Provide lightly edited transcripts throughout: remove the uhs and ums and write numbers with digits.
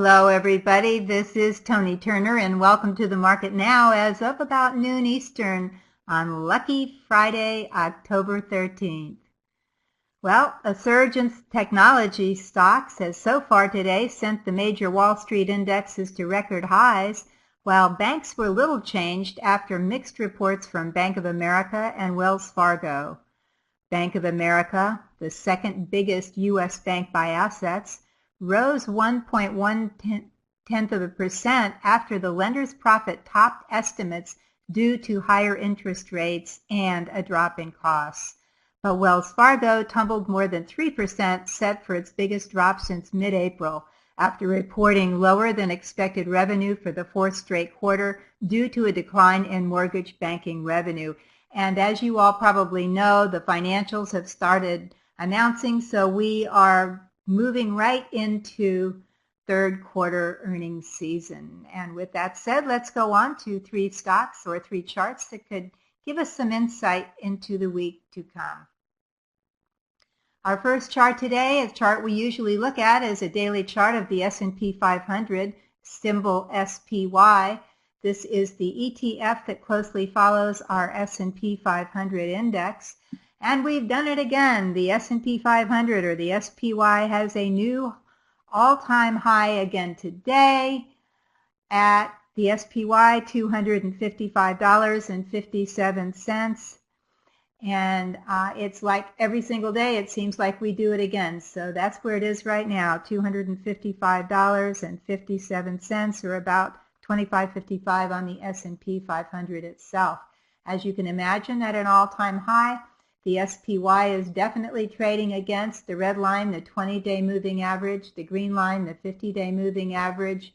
Hello everybody, this is Toni Turner and welcome to the market now as of about noon Eastern on lucky Friday, October 13th. Well, a surge in technology stocks has so far today sent the major Wall Street indexes to record highs, while banks were little changed after mixed reports from Bank of America and Wells Fargo. Bank of America, the second biggest U.S. bank by assets, rose 1.1% after the lender's profit topped estimates due to higher interest rates and a drop in costs. But Wells Fargo tumbled more than 3%, set for its biggest drop since mid-April, after reporting lower than expected revenue for the fourth straight quarter due to a decline in mortgage banking revenue. And as you all probably know, the financials have started announcing, so we are moving right into third quarter earnings season. And with that said, let's go on to three stocks or three charts that could give us some insight into the week to come. Our first chart today, a chart we usually look at, is a daily chart of the S&P 500, symbol SPY. This is the ETF that closely follows our S&P 500 index. And we've done it again. The S&P 500 or the SPY has a new all-time high again today at the SPY $255.57. And it's like every single day it seems like we do it again. So that's where it is right now, $255.57, or about $25.55 on the S&P 500 itself. As you can imagine, at an all-time high, the SPY is definitely trading against the red line, the 20-day moving average, the green line, the 50-day moving average,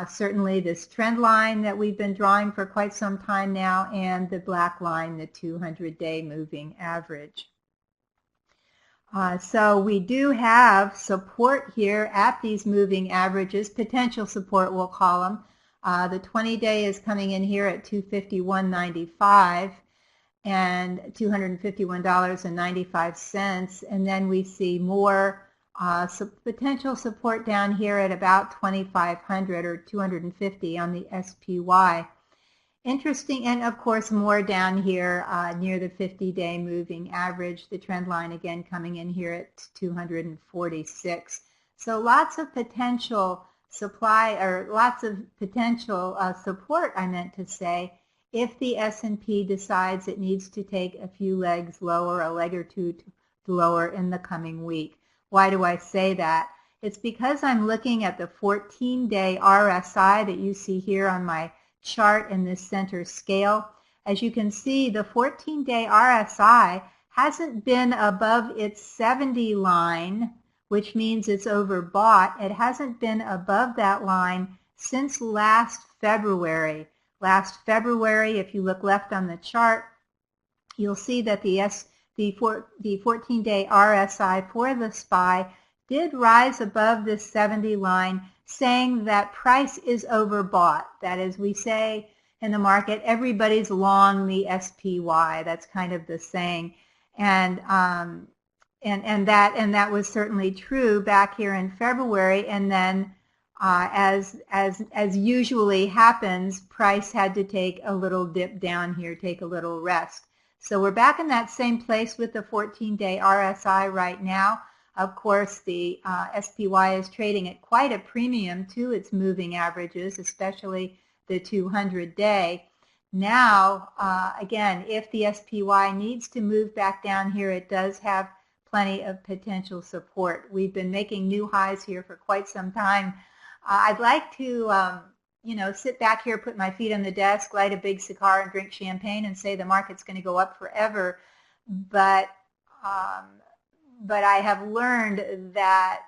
certainly this trend line that we've been drawing for quite some time now, and the black line, the 200-day moving average. So we do have support here at these moving averages, potential support we'll call them. The 20-day is coming in here at $251.95. and $251.95, and then we see more potential support down here at about 2,500 or 250 on the SPY. Interesting, and of course more down here near the 50-day moving average, the trend line again coming in here at 246. So lots of potential supply, or lots of potential support, I meant to say, if the S&P decides it needs to take a few legs lower, a leg or two lower in the coming week. Why do I say that? It's because I'm looking at the 14-day RSI that you see here on my chart in this center scale. As you can see, the 14-day RSI hasn't been above its 70 line, which means it's overbought. It hasn't been above that line since last February. Last February, if you look left on the chart, you'll see that the 14-day RSI for the SPY did rise above this 70 line, saying that price is overbought. That is, we say in the market, everybody's long the SPY. That's kind of the saying, and that was certainly true back here in February, and then as usually happens, price had to take a little dip down here, take a little rest. So we're back in that same place with the 14-day RSI right now. Of course, the SPY is trading at quite a premium to its moving averages, especially the 200-day. Now, again, if the SPY needs to move back down here, it does have plenty of potential support. We've been making new highs here for quite some time. I'd like to, sit back here, put my feet on the desk, light a big cigar, and drink champagne, and say the market's going to go up forever. But I have learned that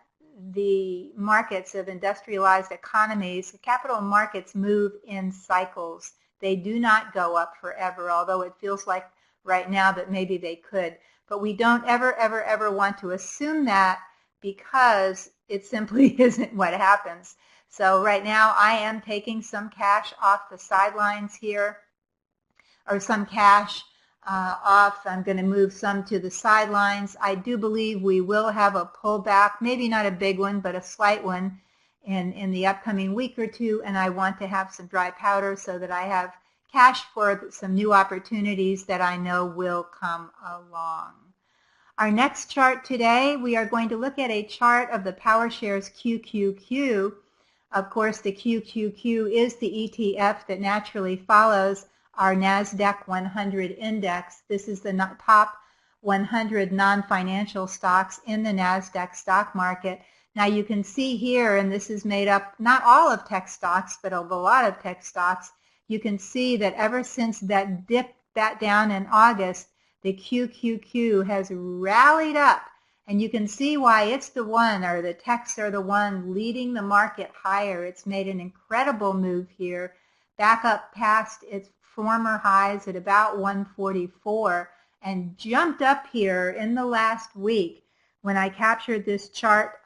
the markets of industrialized economies, the capital markets, move in cycles. They do not go up forever, although it feels like right now that maybe they could. But we don't ever want to assume that, because it simply isn't what happens. So right now I am taking some cash off the sidelines here, or some cash off. I'm going to move some to the sidelines. I do believe we will have a pullback, maybe not a big one, but a slight one in the upcoming week or two, and I want to have some dry powder so that I have cash for some new opportunities that I know will come along. Our next chart today, we are going to look at a chart of the PowerShares QQQ. Of course, the QQQ is the ETF that naturally follows our NASDAQ 100 index. This is the top 100 non-financial stocks in the NASDAQ stock market. Now you can see here, and this is made up not all of tech stocks, but of a lot of tech stocks. You can see that ever since that dip that down in August, the QQQ has rallied up, and you can see why it's the one, or the techs are the one leading the market higher. It's made an incredible move here, back up past its former highs at about 144, and jumped up here in the last week. When I captured this chart,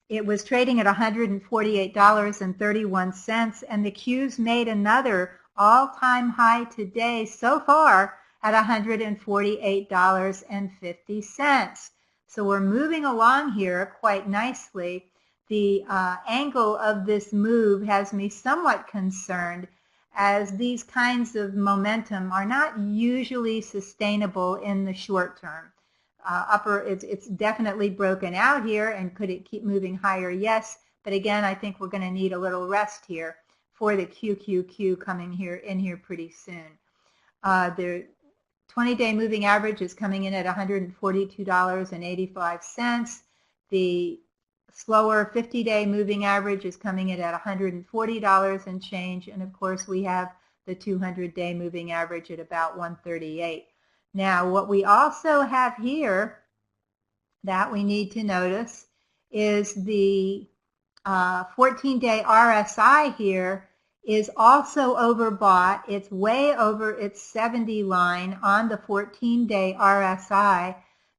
it was trading at $148.31, and the Q's made another all-time high today so far at $148.50. So we're moving along here quite nicely. The angle of this move has me somewhat concerned, as these kinds of momentum are not usually sustainable in the short term. It's definitely broken out here, and could it keep moving higher? Yes, but again, I think we're going to need a little rest here for the QQQ coming in here pretty soon. The 20-day moving average is coming in at $142.85. The slower 50-day moving average is coming in at $140 and change, and of course we have the 200-day moving average at about 138. Now, what we also have here that we need to notice is the 14-day RSI here is also overbought. It's way over its 70 line on the 14-day RSI.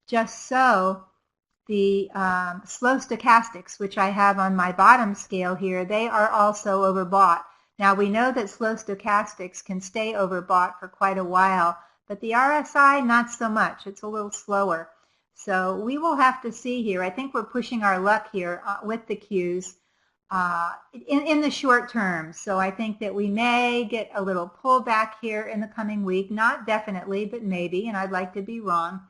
Just so the slow stochastics, which I have on my bottom scale here, they are also overbought. Now, we know that slow stochastics can stay overbought for quite a while, but the RSI, not so much. It's a little slower. So we will have to see here. I think we're pushing our luck here with the Qs in the short term. So I think that we may get a little pullback here in the coming week. Not definitely, but maybe, and I'd like to be wrong.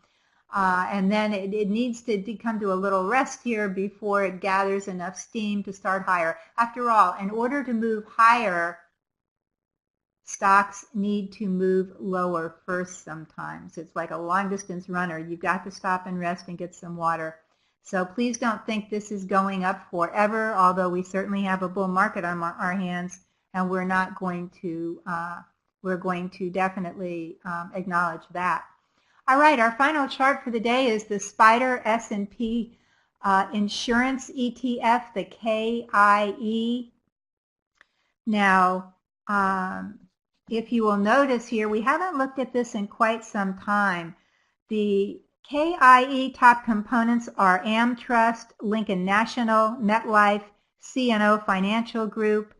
And then it needs to come to a little rest here before it gathers enough steam to start higher. After all, in order to move higher, stocks need to move lower first sometimes. It's like a long-distance runner. You've got to stop and rest and get some water. So please don't think this is going up forever, although we certainly have a bull market on our hands, and we're going to definitely acknowledge that. All right, our final chart for the day is the SPDR S&P Insurance ETF, the KIE. Now, if you will notice here, we haven't looked at this in quite some time. The KIE top components are AmTrust, Lincoln National, MetLife, CNO Financial Group,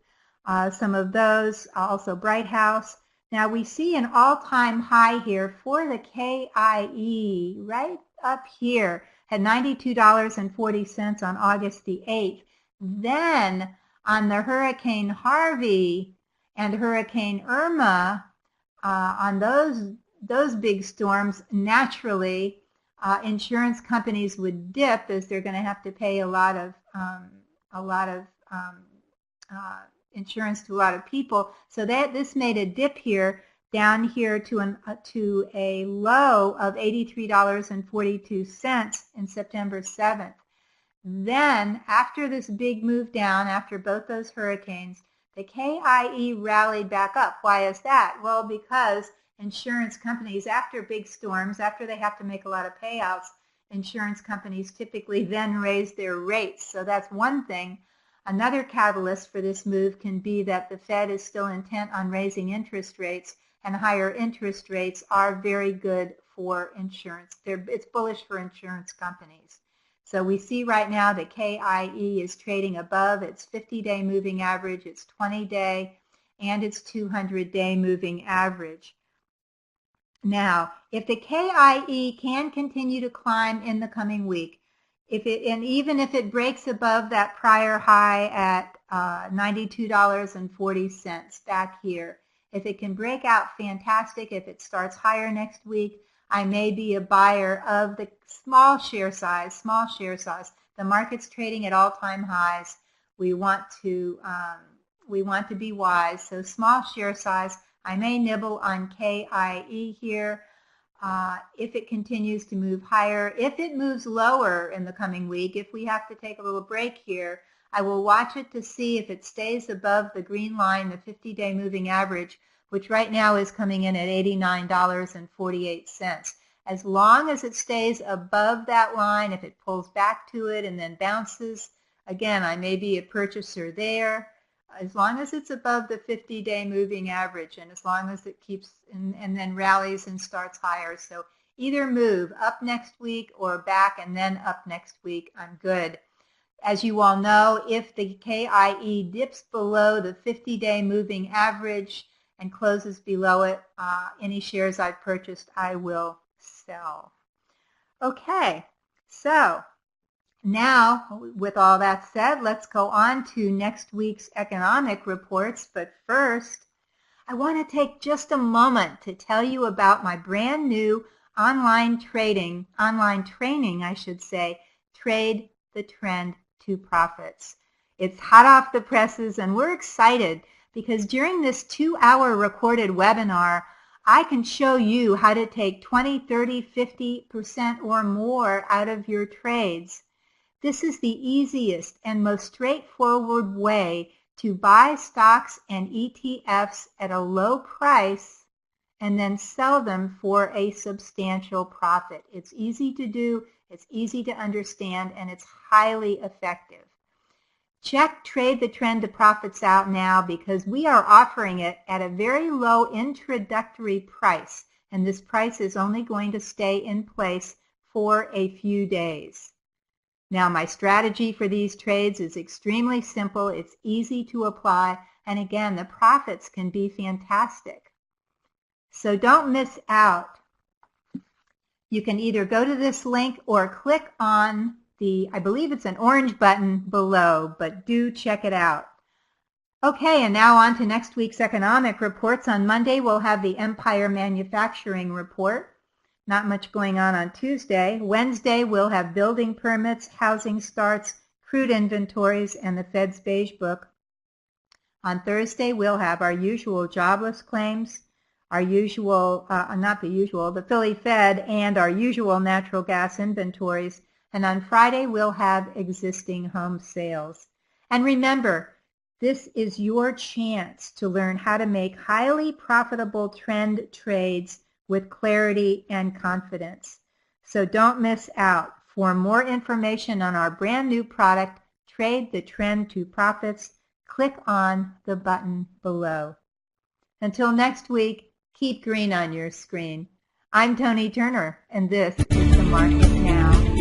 some of those, also Bright House. Now we see an all-time high here for the KIE right up here at $92.40 on August the 8th. Then on the Hurricane Harvey and Hurricane Irma, on those big storms, naturally insurance companies would dip, as they're going to have to pay a lot of insurance to a lot of people. So this made a dip here, down here to a low of $83.42 in September 7th. Then, after this big move down, after both those hurricanes, the KIE rallied back up. Why is that? Well, because insurance companies, after big storms, after they have to make a lot of payouts, insurance companies typically then raise their rates. So that's one thing. Another catalyst for this move can be that the Fed is still intent on raising interest rates, and higher interest rates are very good for insurance. It's bullish for insurance companies. So we see right now that KIE is trading above its 50-day moving average, its 20-day, and its 200-day moving average. Now, if the KIE can continue to climb in the coming week, And even if it breaks above that prior high at $92.40 back here, if it can break out, fantastic. If it starts higher next week, I may be a buyer of the small share size. The market's trading at all-time highs. We want to be wise. So small share size. I may nibble on KIE here. If it continues to move higher, if it moves lower in the coming week, if we have to take a little break here, I will watch it to see if it stays above the green line, the 50-day moving average, which right now is coming in at $89.48. As long as it stays above that line, if it pulls back to it and then bounces, again, I may be a purchaser there. As long as it's above the 50-day moving average, and as long as it keeps and then rallies and starts higher. So either move up next week or back and then up next week, I'm good. As you all know, if the KIE dips below the 50-day moving average and closes below it, any shares I've purchased, I will sell. Okay, so now, with all that said, let's go on to next week's economic reports. But first, I want to take just a moment to tell you about my brand new online training, Trade the Trend to Profits. It's hot off the presses, and we're excited because during this 2-hour recorded webinar, I can show you how to take 20, 30, 50% or more out of your trades. This is the easiest and most straightforward way to buy stocks and ETFs at a low price and then sell them for a substantial profit. It's easy to do, it's easy to understand, and it's highly effective. Check Trade the Trend to Profits out now because we are offering it at a very low introductory price, and this price is only going to stay in place for a few days. Now, my strategy for these trades is extremely simple. It's easy to apply, and again, the profits can be fantastic. So don't miss out. You can either go to this link or click on I believe it's an orange button below, but do check it out. Okay, and now on to next week's economic reports. On Monday, we'll have the Empire Manufacturing Report. Not much going on Tuesday. Wednesday, we'll have building permits, housing starts, crude inventories, and the Fed's Beige Book. On Thursday, we'll have our usual jobless claims, our usual, the Philly Fed, and our usual natural gas inventories. And on Friday, we'll have existing home sales. And remember, this is your chance to learn how to make highly profitable trend trades with clarity and confidence. So don't miss out. For more information on our brand new product, Trade the Trend to Profits, click on the button below. Until next week, keep green on your screen. I'm Toni Turner, and this is The Market Now.